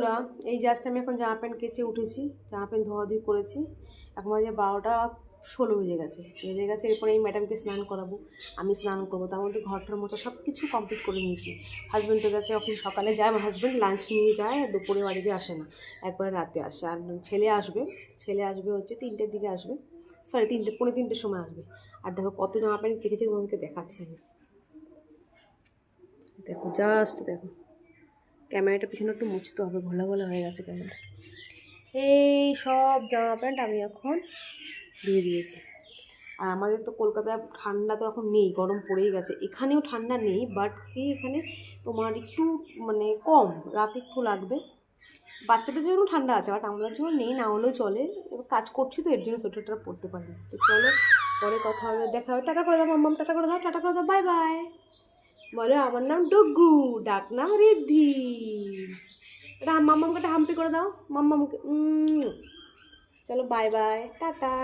বন্ধুরা, এই জাস্ট আমি এখন জামা প্যান্ট কেচে উঠেছি, জামা প্যান্ট ধোয়াধুয়ি করেছি। এখন বাজে 12টা 16 বেজে গেছে। এরপরে এই ম্যাডামকে স্নান করাবো, আমি স্নান করবো। তার মধ্যে ঘরটার মতো সব কিছু কমপ্লিট করে নিয়েছি। হাজব্যান্ডের কাছে অফিস সকালে যায়, আমার হাজব্যান্ড লাঞ্চ নিয়ে যায়, দুপুরে বাড়িতে আসে না, একবারে রাতে আসে। আর ছেলে আসবে হচ্ছে 3টের দিকে আসবে, সরি 3টে, পৌনে 3টের সময় আসবে। আর দেখো কত জামা প্যান্ট কেটেছে, তোমাকে দেখাচ্ছি আমি। দেখো জাস্ট দেখো, ক্যামেরাটা পিছনে একটু মুছতে হবে, ঘোলা ঘোলা হয়ে গেছে ক্যামেরা। এই সব জামা প্যান্ট আমি এখন ধুয়ে দিয়েছি। আর আমাদের তো কলকাতায় ঠান্ডা তো এখন নেই, গরম পড়েই গেছে। এখানেও ঠান্ডা নেই, বাট কি এখানে তোমার একটু মানে কম, রাতে একটু লাগবে। বাচ্চাদের জন্য ঠান্ডা আছে, বাট আমাদের জন্য নেই, না হলেও চলে। এবার কাজ করছি তো, এর জন্য সোয়েটারটা পরতে পারি। তো চলো পরে কথা হবে, দেখা হবে। টাটা করে দাও মাম্মাম, টাটা করে দাও, টাটা করে দাও, বাই বাই। বলো আমার নাম ডুগু, ডাক নাম রিদ্ধি। এটা মাম্মামকে একটা হাম্পি করে দাও, মাম্মামকে। চলো বাই বাই, টাটা।